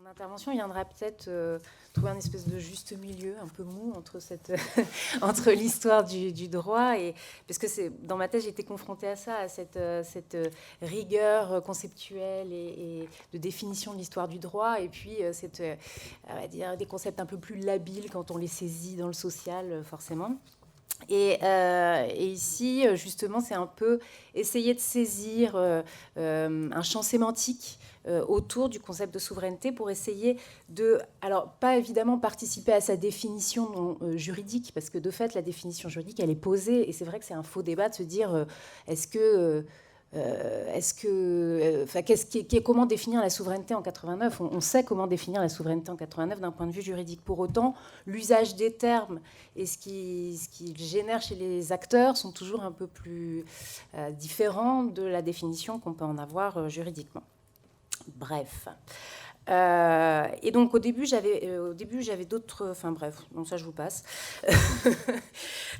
Mon intervention viendra peut-être trouver un espèce de juste milieu un peu mou entre, entre l'histoire du droit et parce que dans ma thèse j'ai été confrontée à ça, à cette rigueur conceptuelle et de définition de l'histoire du droit et puis on va dire, des concepts un peu plus labiles quand on les saisit dans le social forcément. Et ici, justement, c'est un peu essayer de saisir un champ sémantique autour du concept de souveraineté pour essayer de, alors pas évidemment participer à sa définition juridique, parce que de fait, la définition juridique, elle est posée, et c'est vrai que c'est un faux débat de se dire comment définir la souveraineté en 89 ? On sait comment définir la souveraineté en 89 d'un point de vue juridique. Pour autant, l'usage des termes et ce qui génère chez les acteurs sont toujours un peu plus différents de la définition qu'on peut en avoir juridiquement. Bref. Et donc au début j'avais d'autres, enfin bref, donc ça je vous passe.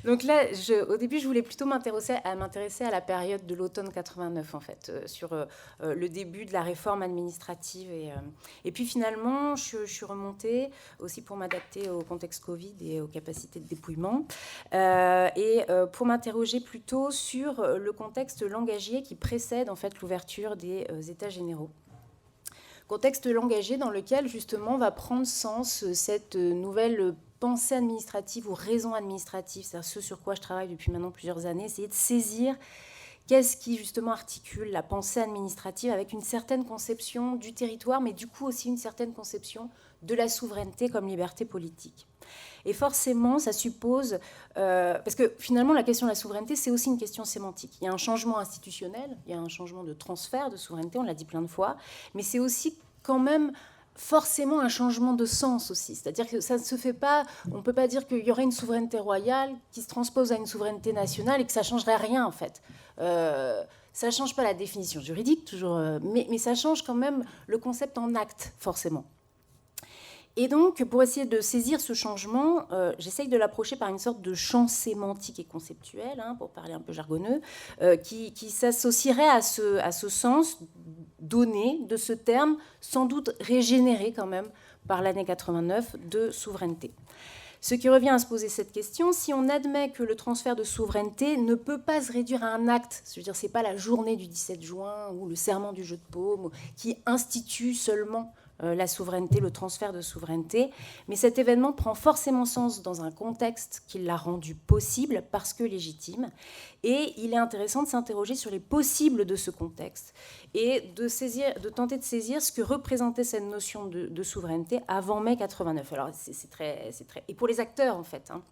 Donc là, au début je voulais plutôt m'intéresser à la période de l'automne 89 en fait, sur le début de la réforme administrative et puis finalement je suis remontée aussi pour m'adapter au contexte Covid et aux capacités de dépouillement et pour m'interroger plutôt sur le contexte langagier qui précède en fait l'ouverture des États généraux. Contexte langagier dans lequel, justement, va prendre sens cette nouvelle pensée administrative ou raison administrative, c'est-à-dire ce sur quoi je travaille depuis maintenant plusieurs années, essayer de saisir qu'est-ce qui, justement, articule la pensée administrative avec une certaine conception du territoire, mais du coup aussi une certaine conception de la souveraineté comme liberté politique. Et forcément, ça suppose... parce que finalement, la question de la souveraineté, c'est aussi une question sémantique. Il y a un changement institutionnel, il y a un changement de transfert de souveraineté, on l'a dit plein de fois, mais c'est aussi quand même forcément un changement de sens aussi. C'est-à-dire que ça ne se fait pas... On ne peut pas dire qu'il y aurait une souveraineté royale qui se transpose à une souveraineté nationale et que ça ne changerait rien, en fait. Ça ne change pas la définition juridique, toujours, mais ça change quand même le concept en acte, forcément. Et donc, pour essayer de saisir ce changement, j'essaye de l'approcher par une sorte de champ sémantique et conceptuel, hein, pour parler un peu jargonneux, qui s'associerait à ce sens donné de ce terme, sans doute régénéré quand même par l'année 89 de souveraineté. Ce qui revient à se poser cette question, si on admet que le transfert de souveraineté ne peut pas se réduire à un acte, c'est-à-dire c'est pas la journée du 17 juin ou le serment du jeu de paume qui institue seulement la souveraineté, le transfert de souveraineté, mais cet événement prend forcément sens dans un contexte qui l'a rendu possible parce que légitime, et il est intéressant de s'interroger sur les possibles de ce contexte et de tenter de saisir ce que représentait cette notion de souveraineté avant mai 89. Alors c'est très... Et pour les acteurs en fait, hein.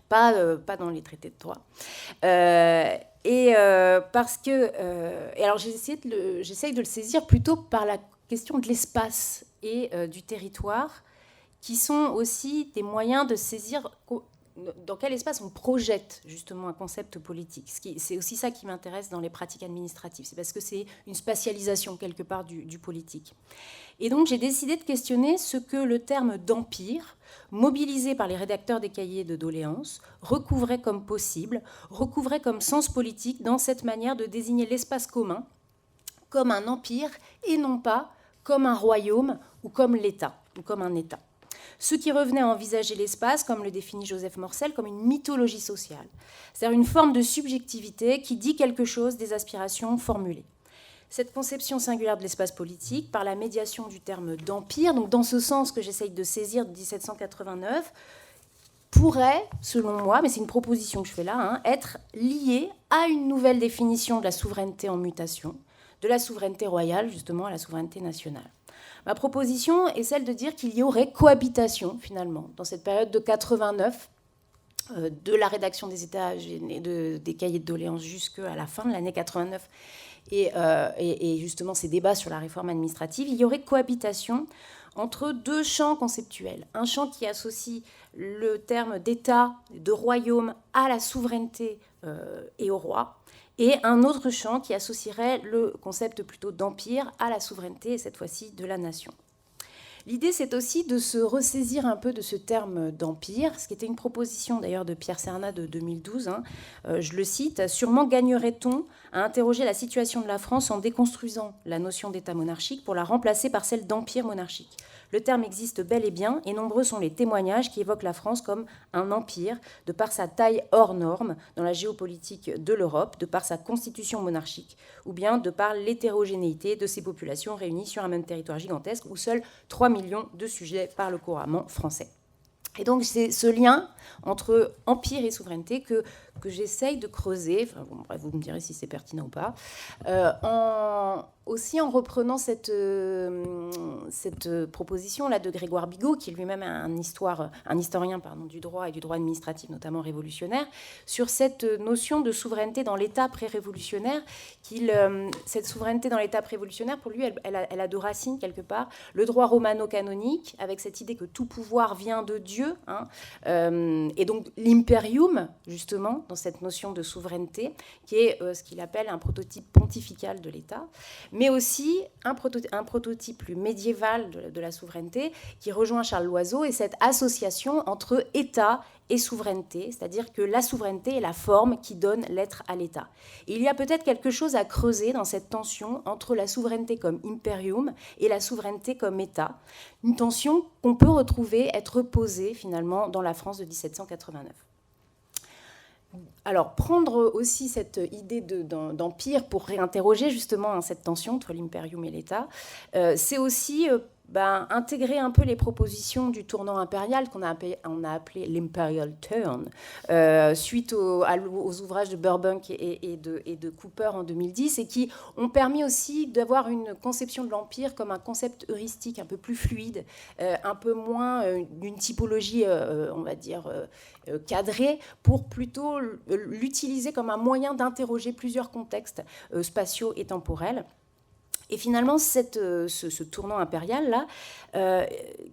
Pas dans les traités de droit. Parce que... et alors j'essaye de le saisir plutôt par la question de l'espace et du territoire, qui sont aussi des moyens de saisir dans quel espace on projette justement un concept politique. C'est aussi ça qui m'intéresse dans les pratiques administratives, c'est parce que c'est une spatialisation quelque part du politique. Et donc j'ai décidé de questionner ce que le terme d'empire, mobilisé par les rédacteurs des cahiers de doléances, recouvrait comme possible, recouvrait comme sens politique dans cette manière de désigner l'espace commun comme un empire et non pas comme un royaume ou comme l'État, ou comme un État. Ce qui revenait à envisager l'espace, comme le définit Joseph Morcel, comme une mythologie sociale, c'est-à-dire une forme de subjectivité qui dit quelque chose des aspirations formulées. Cette conception singulière de l'espace politique, par la médiation du terme d'empire, donc dans ce sens que j'essaye de saisir de 1789, pourrait, selon moi, mais c'est une proposition que je fais là, hein, être liée à une nouvelle définition de la souveraineté en mutation, de la souveraineté royale, justement, à la souveraineté nationale. Ma proposition est celle de dire qu'il y aurait cohabitation, finalement, dans cette période de 89, de la rédaction des États des cahiers de doléances jusqu'à la fin de l'année 89, et justement ces débats sur la réforme administrative, il y aurait cohabitation entre deux champs conceptuels. Un champ qui associe le terme d'État, de royaume, à la souveraineté et au roi, et un autre champ qui associerait le concept plutôt d'empire à la souveraineté, et cette fois-ci de la nation. L'idée, c'est aussi de se ressaisir un peu de ce terme d'empire, ce qui était une proposition d'ailleurs de Pierre Cernat de 2012. Je le cite, « Sûrement gagnerait-on à interroger la situation de la France en déconstruisant la notion d'État monarchique pour la remplacer par celle d'empire monarchique. Le terme existe bel et bien, et nombreux sont les témoignages qui évoquent la France comme un empire, de par sa taille hors norme dans la géopolitique de l'Europe, de par sa constitution monarchique, ou bien de par l'hétérogénéité de ses populations réunies sur un même territoire gigantesque où seuls 3 millions de sujets parlent couramment français. » Et donc c'est ce lien entre empire et souveraineté que j'essaye de creuser, enfin, bon, bref, vous me direz si c'est pertinent ou pas, aussi en reprenant cette proposition-là de Grégoire Bigot, qui lui-même est un historien du droit et du droit administratif, notamment révolutionnaire, sur cette notion de souveraineté dans l'État pré-révolutionnaire. Cette souveraineté dans l'État pré-révolutionnaire, pour lui, elle a deux racines, quelque part. Le droit romano-canonique, avec cette idée que tout pouvoir vient de Dieu, et donc l'imperium, justement, dans cette notion de souveraineté, qui est ce qu'il appelle un prototype pontifical de l'État, mais aussi un prototype plus médiéval de la souveraineté qui rejoint Charles Loiseau et cette association entre État et souveraineté, c'est-à-dire que la souveraineté est la forme qui donne l'être à l'État. Et il y a peut-être quelque chose à creuser dans cette tension entre la souveraineté comme imperium et la souveraineté comme État, une tension qu'on peut retrouver être posée finalement dans la France de 1789. Alors, prendre aussi cette idée d'empire pour réinterroger justement cette tension entre l'imperium et l'État, c'est aussi intégrer un peu les propositions du tournant impérial qu'on a appelé l'imperial turn, suite aux ouvrages de Burbank et de Cooper en 2010, et qui ont permis aussi d'avoir une conception de l'empire comme un concept heuristique un peu plus fluide, un peu moins d'une typologie, on va dire, cadrée, pour plutôt l'utiliser comme un moyen d'interroger plusieurs contextes spatiaux et temporels. Et finalement, ce tournant impérial-là,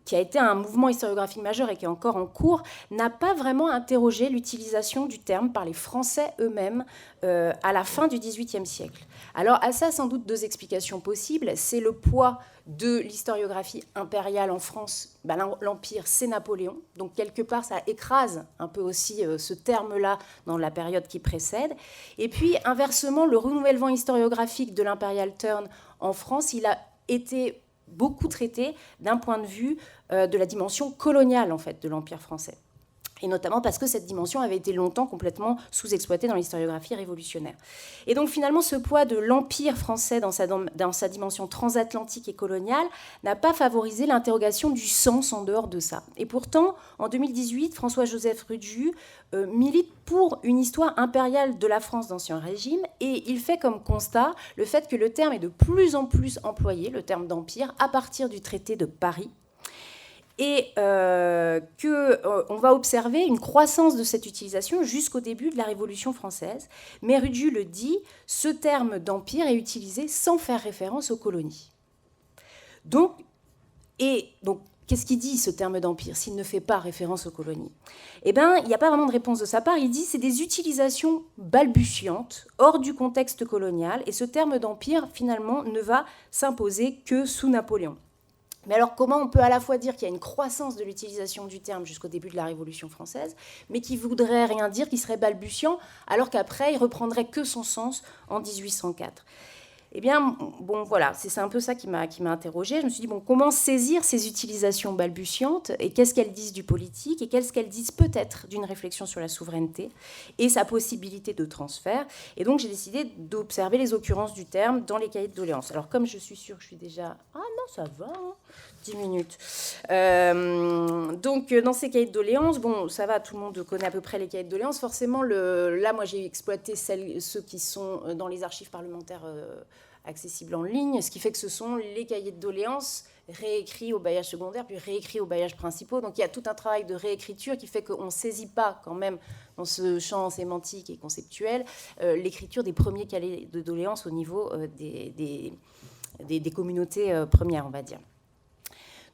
qui a été un mouvement historiographique majeur et qui est encore en cours, n'a pas vraiment interrogé l'utilisation du terme par les Français eux-mêmes à la fin du XVIIIe siècle. Alors, à ça, sans doute deux explications possibles. C'est le poids de l'historiographie impériale en France. L'Empire, c'est Napoléon. Donc, quelque part, ça écrase un peu aussi ce terme-là dans la période qui précède. Et puis, inversement, le renouvellement historiographique de l'imperial turn en France, il a été beaucoup traité d'un point de vue de la dimension coloniale, en fait, de l'Empire français. Et notamment parce que cette dimension avait été longtemps complètement sous-exploitée dans l'historiographie révolutionnaire. Et donc finalement, ce poids de l'Empire français dans sa dimension transatlantique et coloniale n'a pas favorisé l'interrogation du sens en dehors de ça. Et pourtant, en 2018, François-Joseph Rudu milite pour une histoire impériale de la France d'Ancien Régime, et il fait comme constat le fait que le terme est de plus en plus employé, le terme d'empire, à partir du traité de Paris, et qu'on va observer une croissance de cette utilisation jusqu'au début de la Révolution française. Mais Rudu le dit, ce terme d'empire est utilisé sans faire référence aux colonies. Donc, qu'est-ce qu'il dit, ce terme d'empire, s'il ne fait pas référence aux colonies ? Eh bien, il n'y a pas vraiment de réponse de sa part. Il dit que c'est des utilisations balbutiantes, hors du contexte colonial, et ce terme d'empire, finalement, ne va s'imposer que sous Napoléon. Mais alors, comment on peut à la fois dire qu'il y a une croissance de l'utilisation du terme jusqu'au début de la Révolution française, mais qui ne voudrait rien dire, qui serait balbutiant, alors qu'après, il reprendrait que son sens en 1804 ? Eh bien, bon, voilà, c'est un peu ça qui m'a interrogée. Je me suis dit, bon, comment saisir ces utilisations balbutiantes, et qu'est-ce qu'elles disent du politique, et qu'est-ce qu'elles disent peut-être d'une réflexion sur la souveraineté et sa possibilité de transfert. Et donc, j'ai décidé d'observer les occurrences du terme dans les cahiers de doléances. Alors, comme je suis sûre que je suis déjà... Ah non, ça va, hein, 10 minutes. Donc, dans ces cahiers de doléances, bon, ça va, tout le monde connaît à peu près les cahiers de doléances. Forcément, là, moi, j'ai exploité ceux qui sont dans les archives parlementaires accessibles en ligne, ce qui fait que ce sont les cahiers de doléances réécrits au bailliage secondaire, puis réécrits au bailliage principaux. Donc, il y a tout un travail de réécriture qui fait qu'on ne saisit pas quand même dans ce champ sémantique et conceptuel l'écriture des premiers cahiers de doléances au niveau des communautés premières, on va dire.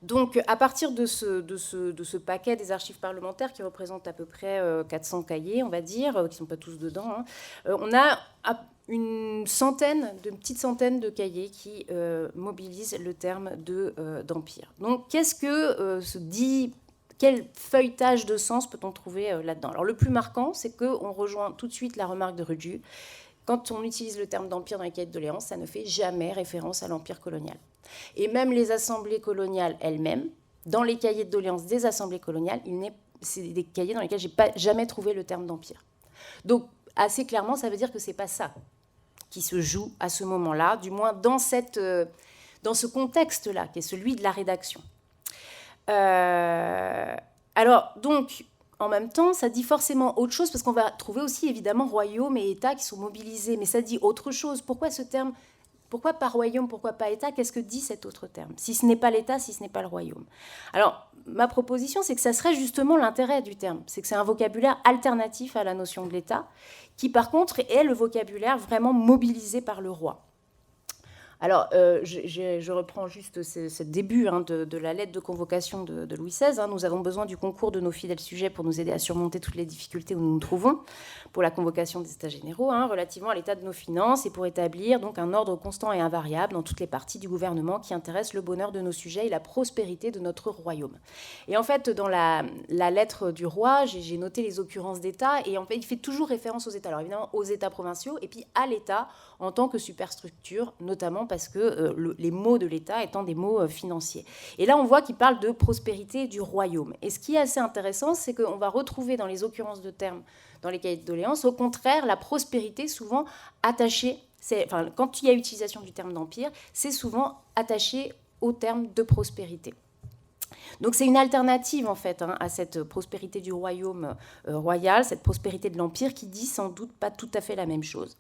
Donc, à partir de ce paquet des archives parlementaires qui représente à peu près 400 cahiers, on va dire, qui ne sont pas tous dedans, on a une petite centaine de cahiers qui mobilisent le terme d'empire. Donc, qu'est-ce que se dit, quel feuilletage de sens peut-on trouver là-dedans? Alors, le plus marquant, c'est qu'on rejoint tout de suite la remarque de Rudju. Quand on utilise le terme d'empire dans les cahiers de doléances, ça ne fait jamais référence à l'empire colonial. Et même les assemblées coloniales elles-mêmes, dans les cahiers de doléances des assemblées coloniales, c'est des cahiers dans lesquels je n'ai jamais trouvé le terme d'empire. Donc, assez clairement, ça veut dire que ce n'est pas ça qui se joue à ce moment-là, du moins dans ce contexte-là, qui est celui de la rédaction. Alors, donc, en même temps, ça dit forcément autre chose, parce qu'on va trouver aussi, évidemment, royaume et État qui sont mobilisés, mais ça dit autre chose. Pourquoi ce terme? Pourquoi pas royaume? Pourquoi pas État? Qu'est-ce que dit cet autre terme? Si ce n'est pas l'État, si ce n'est pas le royaume. Alors, ma proposition, c'est que ça serait justement l'intérêt du terme. C'est que c'est un vocabulaire alternatif à la notion de l'État, qui par contre est le vocabulaire vraiment mobilisé par le roi. Alors, je reprends juste ce début de la lettre de convocation de Louis XVI. Nous avons besoin du concours de nos fidèles sujets pour nous aider à surmonter toutes les difficultés où nous nous trouvons pour la convocation des États généraux, relativement à l'état de nos finances et pour établir donc un ordre constant et invariable dans toutes les parties du gouvernement qui intéressent le bonheur de nos sujets et la prospérité de notre royaume. Et en fait, dans la lettre du roi, j'ai noté les occurrences d'État et en fait, il fait toujours référence aux États. Alors évidemment, aux États provinciaux et puis à l'État en tant que superstructure, notamment parce que les mots de l'État étant des mots financiers. Et là, on voit qu'il parle de prospérité du royaume. Et ce qui est assez intéressant, c'est qu'on va retrouver dans les occurrences de termes dans les cahiers de doléances, au contraire, la prospérité souvent attachée, quand il y a utilisation du terme d'empire, c'est souvent attaché au terme de prospérité. Donc c'est une alternative en fait à cette prospérité du royaume royal, cette prospérité de l'empire qui dit sans doute pas tout à fait la même chose.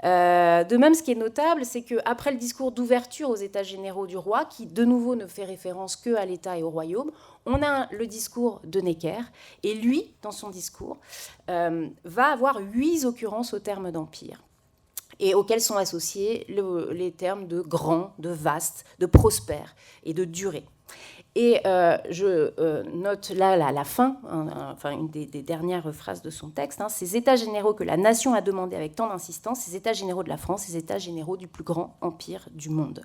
De même, ce qui est notable, c'est qu'après le discours d'ouverture aux États généraux du roi, qui de nouveau ne fait référence qu'à l'État et au royaume, on a le discours de Necker, et lui, dans son discours, va avoir 8 occurrences au terme d'empire, et auxquels sont associés les termes de grand, de vaste, de prospère et de durée. Et je note là la fin, une des dernières phrases de son texte, ces États généraux que la nation a demandé avec tant d'insistance, ces États généraux de la France, ces États généraux du plus grand empire du monde.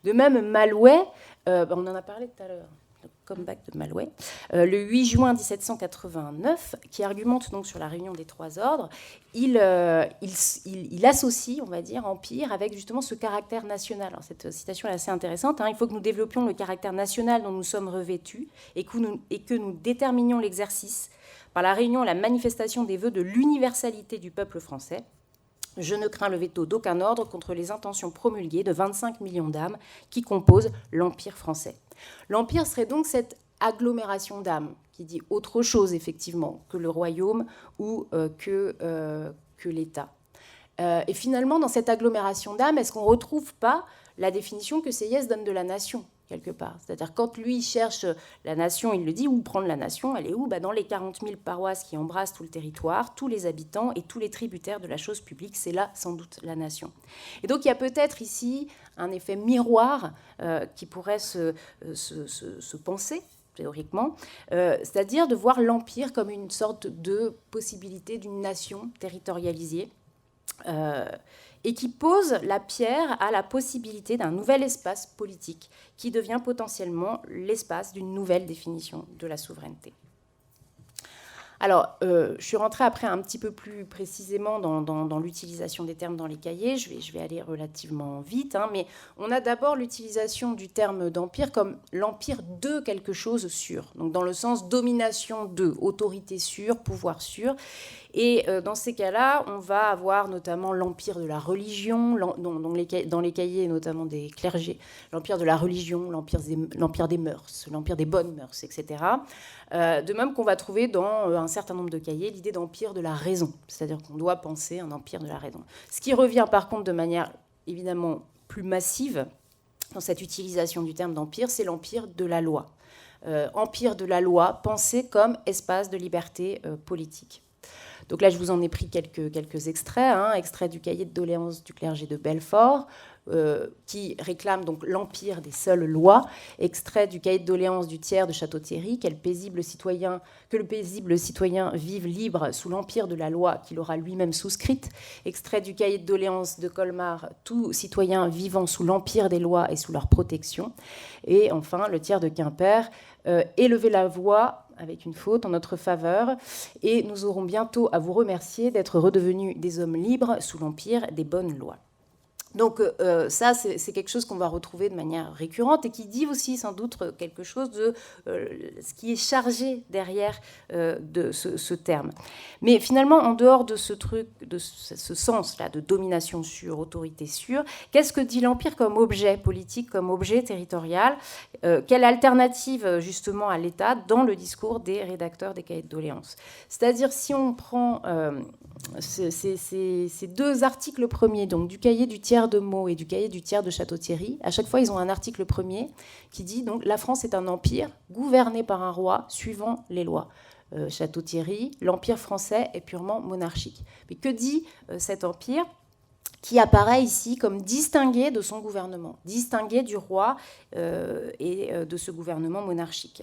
De même, Malouet, on en a parlé tout à l'heure, le comeback de Malouet, le 8 juin 1789, qui argumente donc sur la réunion des 3 ordres, il associe, on va dire, empire avec justement ce caractère national. Alors, cette citation est assez intéressante. Il faut que nous développions le caractère national dont nous sommes revêtus et que nous déterminions l'exercice par la réunion et la manifestation des vœux de l'universalité du peuple français. Je ne crains le veto d'aucun ordre contre les intentions promulguées de 25 millions d'âmes qui composent l'Empire français. L'Empire serait donc cette agglomération d'âmes qui dit autre chose, effectivement, que le royaume ou que l'État. Et finalement, dans cette agglomération d'âmes, est-ce qu'on ne retrouve pas la définition que Sieyès donne de la nation, quelque part? C'est-à-dire, quand lui cherche la nation, il le dit, où prendre la nation? Elle est où? Dans les 40 000 paroisses qui embrassent tout le territoire, tous les habitants et tous les tributaires de la chose publique, c'est là, sans doute, la nation. Et donc, il y a peut-être ici un effet miroir qui pourrait se penser, théoriquement, c'est-à-dire de voir l'Empire comme une sorte de possibilité d'une nation territorialisée, et qui pose la pierre à la possibilité d'un nouvel espace politique qui devient potentiellement l'espace d'une nouvelle définition de la souveraineté. Alors, je suis rentrée après un petit peu plus précisément dans l'utilisation des termes dans les cahiers. Je vais aller relativement vite, mais on a d'abord l'utilisation du terme d'empire comme l'empire de quelque chose sûr, donc dans le sens domination de, autorité sûre, pouvoir sûr. Et dans ces cas-là, on va avoir notamment l'empire de la religion, dans les cahiers notamment des clergés, l'empire de la religion, l'empire des mœurs, l'empire des bonnes mœurs, etc. De même qu'on va trouver dans un certain nombre de cahiers l'idée d'empire de la raison, c'est-à-dire qu'on doit penser un empire de la raison. Ce qui revient par contre de manière évidemment plus massive dans cette utilisation du terme d'empire, c'est l'empire de la loi. Empire de la loi, pensé comme espace de liberté politique. Donc là, je vous en ai pris quelques extraits, extraits du cahier de doléances du clergé de Belfort, qui réclame donc l'empire des seules lois, extrait du cahier de doléances du tiers de Château-Thierry, que le paisible citoyen vive libre sous l'empire de la loi qu'il aura lui-même souscrite, extrait du cahier de doléances de Colmar, tout citoyen vivant sous l'empire des lois et sous leur protection, et enfin le tiers de Quimper, élevez la voix avec une faute en notre faveur, et nous aurons bientôt à vous remercier d'être redevenus des hommes libres sous l'empire des bonnes lois. Donc ça, c'est quelque chose qu'on va retrouver de manière récurrente et qui dit aussi sans doute quelque chose de ce qui est chargé derrière de ce terme. Mais finalement, en dehors de ce truc, de ce sens-là de domination sur, autorité sur, qu'est-ce que dit l'Empire comme objet politique, comme objet territorial? Quelle alternative justement à l'État dans le discours des rédacteurs des cahiers de doléances? C'est-à-dire si on prend ces deux articles premiers, donc du cahier du tiers de Meaux et du cahier du tiers de Château-Thierry, à chaque fois ils ont un article premier qui dit donc la France est un empire gouverné par un roi suivant les lois. Château-Thierry, l'empire français est purement monarchique. Mais que dit cet empire qui apparaît ici comme distingué de son gouvernement, distingué du roi et de ce gouvernement monarchique?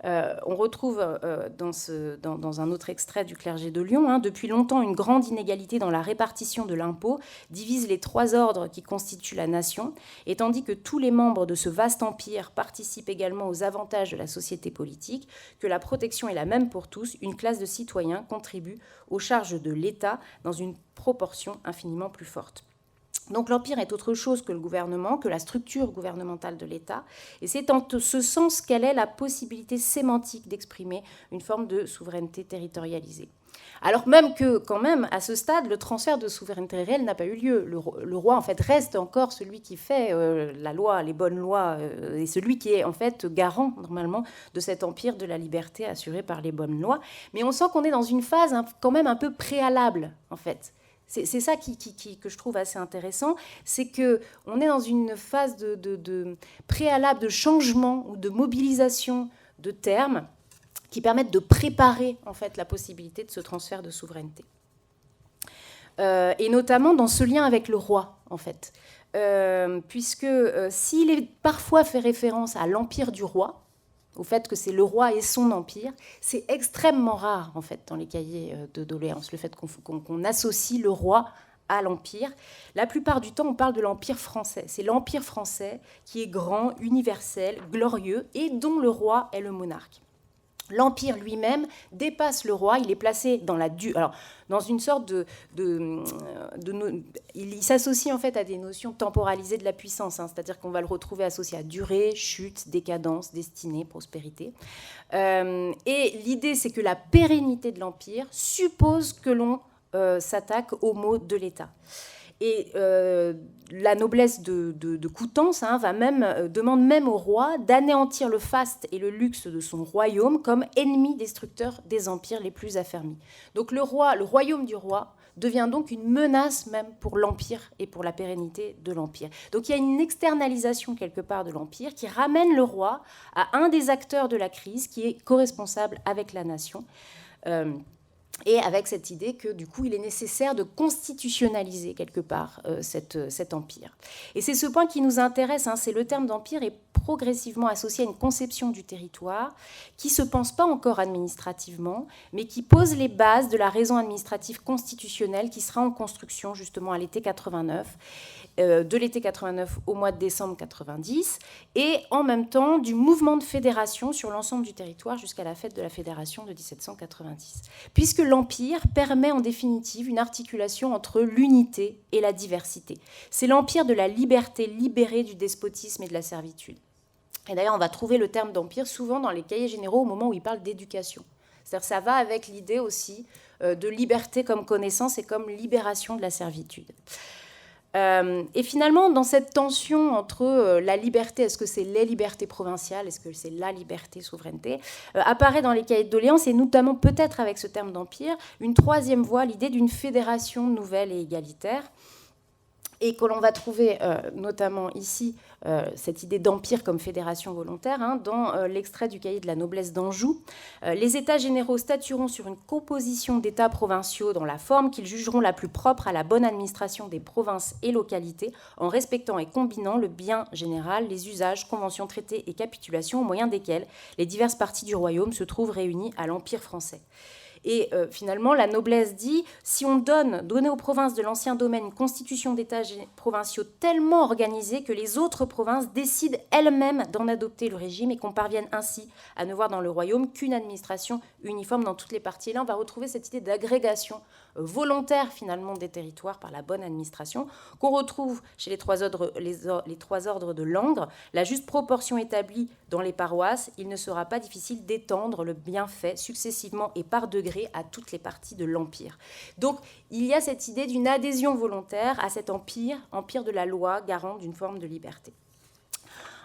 On retrouve dans un autre extrait du clergé de Lyon, depuis longtemps, une grande inégalité dans la répartition de l'impôt divise les trois ordres qui constituent la nation, et tandis que tous les membres de ce vaste empire participent également aux avantages de la société politique, que la protection est la même pour tous, une classe de citoyens contribue aux charges de l'État dans une proportion infiniment plus forte. Donc l'Empire est autre chose que le gouvernement, que la structure gouvernementale de l'État. Et c'est en ce sens qu'elle est la possibilité sémantique d'exprimer une forme de souveraineté territorialisée. Alors même que, quand même, à ce stade, le transfert de souveraineté réelle n'a pas eu lieu. Le roi, en fait, reste encore celui qui fait la loi, les bonnes lois, et celui qui est, en fait, garant, normalement, de cet empire de la liberté assurée par les bonnes lois. Mais on sent qu'on est dans une phase quand même un peu préalable, en fait. C'est ça que je trouve assez intéressant, c'est qu'on est dans une phase de préalable, de changement ou de mobilisation de termes qui permettent de préparer en fait la possibilité de ce transfert de souveraineté. Et notamment dans ce lien avec le roi, en fait. Puisque s'il est parfois fait référence à l'empire du roi, au fait que c'est le roi et son empire, c'est extrêmement rare, en fait, dans les cahiers de doléances, le fait qu'on associe le roi à l'empire. La plupart du temps, on parle de l'empire français. C'est l'empire français qui est grand, universel, glorieux, et dont le roi est le monarque. L'empire lui-même dépasse le roi, il est placé dans une sorte il s'associe en fait à des notions temporalisées de la puissance, c'est-à-dire qu'on va le retrouver associé à durée, chute, décadence, destinée, prospérité. Et l'idée, c'est que la pérennité de l'empire suppose que l'on s'attaque aux maux de l'État. Et la noblesse de Coutances demande même au roi d'anéantir le faste et le luxe de son royaume comme ennemi destructeur des empires les plus affermis. Donc le royaume du roi devient donc une menace même pour l'empire et pour la pérennité de l'empire. Donc il y a une externalisation quelque part de l'empire qui ramène le roi à un des acteurs de la crise qui est co-responsable avec la nation. Et avec cette idée que, du coup, il est nécessaire de constitutionnaliser quelque part cet empire. Et c'est ce point qui nous intéresse, c'est le terme d'empire est progressivement associé à une conception du territoire qui ne se pense pas encore administrativement, mais qui pose les bases de la raison administrative constitutionnelle qui sera en construction justement à l'été 89, de l'été 89 au mois de décembre 90, et en même temps du mouvement de fédération sur l'ensemble du territoire jusqu'à la fête de la fédération de 1790. Puisque l'empire permet en définitive une articulation entre l'unité et la diversité. C'est l'empire de la liberté libérée du despotisme et de la servitude. Et d'ailleurs, on va trouver le terme d'empire souvent dans les cahiers généraux au moment où il parle d'éducation. C'est-à-dire que ça va avec l'idée aussi de liberté comme connaissance et comme libération de la servitude. Et finalement, dans cette tension entre la liberté, est-ce que c'est les libertés provinciales, est-ce que c'est la liberté souveraineté, apparaît dans les cahiers de doléances, et notamment peut-être avec ce terme d'empire, une troisième voie, l'idée d'une fédération nouvelle et égalitaire, et que l'on va trouver notamment ici cette idée d'empire comme fédération volontaire, dans l'extrait du cahier de la noblesse d'Anjou. Les États généraux statueront sur une composition d'États provinciaux dans la forme qu'ils jugeront la plus propre à la bonne administration des provinces et localités, en respectant et combinant le bien général, les usages, conventions, traités et capitulations, au moyen desquels les diverses parties du royaume se trouvent réunies à l'Empire français. Et finalement, la noblesse dit, si on donner aux provinces de l'ancien domaine une constitution d'États provinciaux tellement organisée que les autres provinces décident elles-mêmes d'en adopter le régime et qu'on parvienne ainsi à ne voir dans le royaume qu'une administration uniforme dans toutes les parties. Et là, on va retrouver cette idée d'agrégation volontaire finalement des territoires par la bonne administration qu'on retrouve chez les trois ordres de Langres. La juste proportion établie dans les paroisses, il ne sera pas difficile d'étendre le bienfait successivement et par degrés à toutes les parties de l'Empire. Donc, il y a cette idée d'une adhésion volontaire à cet empire de la loi, garant d'une forme de liberté.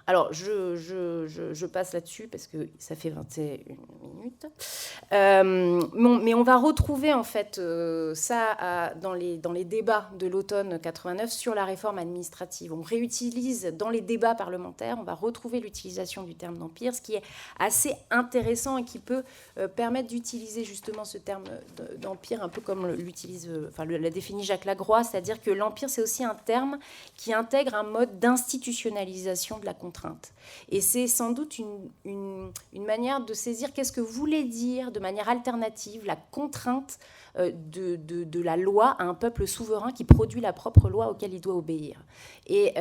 Alors, je passe là-dessus parce que ça fait 21 minutes. Mais on va retrouver en fait ça dans les débats de l'automne 89 sur la réforme administrative. On réutilise dans les débats parlementaires, on va retrouver l'utilisation du terme d'empire, ce qui est assez intéressant et qui peut permettre d'utiliser justement ce terme d'empire un peu comme l'a définit Jacques Lagroix, c'est-à-dire que l'empire, c'est aussi un terme qui intègre un mode d'institutionnalisation de la contrainte. Et c'est sans doute une manière de saisir qu'est-ce que voulait dire de manière alternative la contrainte de la loi à un peuple souverain qui produit la propre loi auquel il doit obéir. Et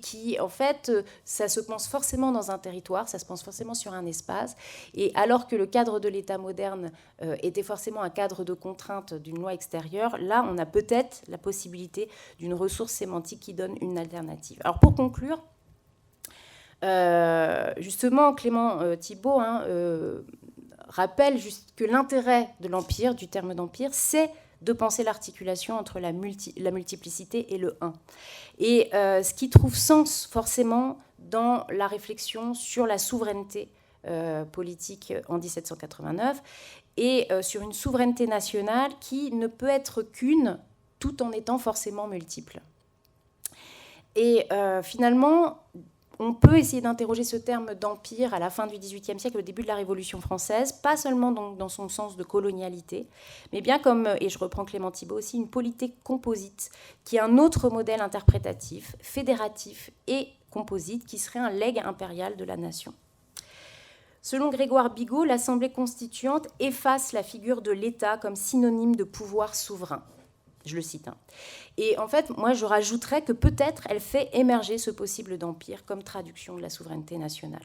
qui, en fait, ça se pense forcément dans un territoire, ça se pense forcément sur un espace. Et alors que le cadre de l'État moderne était forcément un cadre de contrainte d'une loi extérieure, là, on a peut-être la possibilité d'une ressource sémantique qui donne une alternative. Alors, pour conclure, justement, Clément Thibault rappelle juste que l'intérêt de l'empire, du terme d'empire, c'est de penser l'articulation entre la multiplicité et le un. Et ce qui trouve sens forcément dans la réflexion sur la souveraineté politique en 1789 et sur une souveraineté nationale qui ne peut être qu'une tout en étant forcément multiple. Et finalement, on peut essayer d'interroger ce terme d'empire à la fin du XVIIIe siècle, au début de la Révolution française, pas seulement dans son sens de colonialité, mais bien comme, et je reprends Clément Thibault aussi, une politique composite, qui est un autre modèle interprétatif, fédératif et composite, qui serait un legs impérial de la nation. Selon Grégoire Bigot, l'Assemblée constituante efface la figure de l'État comme synonyme de pouvoir souverain. Je le cite. Et en fait, moi, je rajouterais que peut-être elle fait émerger ce possible d'empire comme traduction de la souveraineté nationale.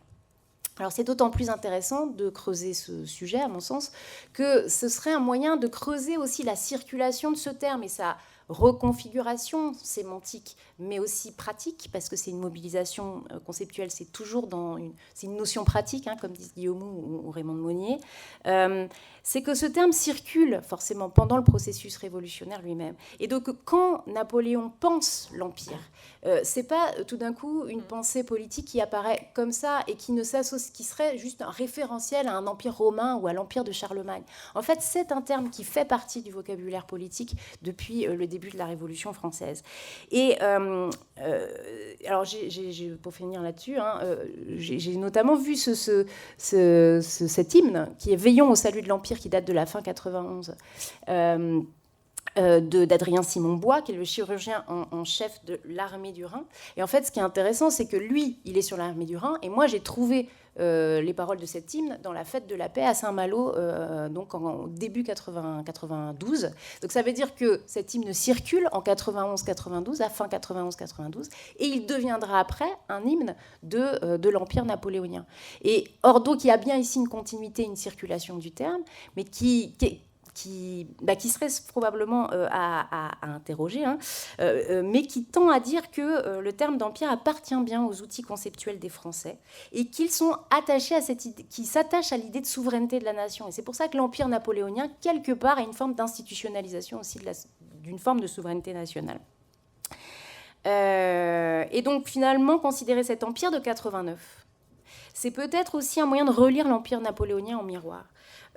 Alors, c'est d'autant plus intéressant de creuser ce sujet, à mon sens, que ce serait un moyen de creuser aussi la circulation de ce terme et sa reconfiguration sémantique, mais aussi pratique, parce que c'est une mobilisation conceptuelle, c'est toujours c'est une notion pratique, comme disent Guillaume ou Raymond de Monnier. C'est que ce terme circule forcément pendant le processus révolutionnaire lui-même. Et donc, quand Napoléon pense l'Empire, c'est pas tout d'un coup une pensée politique qui apparaît comme ça et qui serait juste un référentiel à un empire romain ou à l'empire de Charlemagne. En fait, c'est un terme qui fait partie du vocabulaire politique depuis le début de la Révolution française. Et alors, pour finir là-dessus, j'ai notamment vu cet hymne qui est Veillons au salut de l'Empire, qui date de la fin 91, d'Adrien Simon-Bois, qui est le chirurgien en chef de l'armée du Rhin. Et en fait, ce qui est intéressant, c'est que lui, il est sur l'armée du Rhin, et moi, j'ai trouvé les paroles de cet hymne dans la fête de la paix à Saint-Malo, donc en début 92. Donc ça veut dire que cet hymne circule en 91-92, à fin 91-92, et il deviendra après un hymne de l'Empire napoléonien. Et or, donc, il y a bien ici une continuité, une circulation du terme, mais qui serait probablement à interroger, mais qui tend à dire que le terme d'empire appartient bien aux outils conceptuels des Français et qu'ils sont attachés à cette idée, qui s'attachent à l'idée de souveraineté de la nation. Et c'est pour ça que l'empire napoléonien, quelque part, a une forme d'institutionnalisation aussi d'une forme de souveraineté nationale. Et donc, finalement, considérer cet empire de 89, c'est peut-être aussi un moyen de relire l'empire napoléonien en miroir.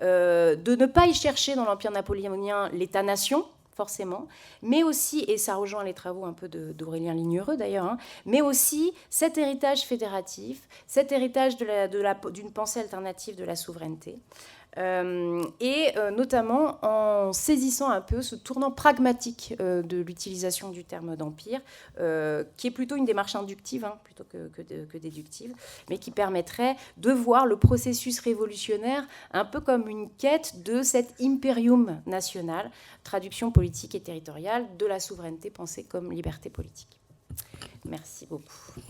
De ne pas y chercher dans l'Empire napoléonien l'État-nation, forcément, mais aussi, et ça rejoint les travaux un peu d'Aurélien Lignereux d'ailleurs, hein, mais aussi cet héritage fédératif, cet héritage d'une pensée alternative de la souveraineté, et notamment en saisissant un peu ce tournant pragmatique de l'utilisation du terme d'empire, qui est plutôt une démarche inductive, hein, plutôt que déductive, mais qui permettrait de voir le processus révolutionnaire un peu comme une quête de cet imperium national, traduction politique et territoriale de la souveraineté pensée comme liberté politique. Merci beaucoup.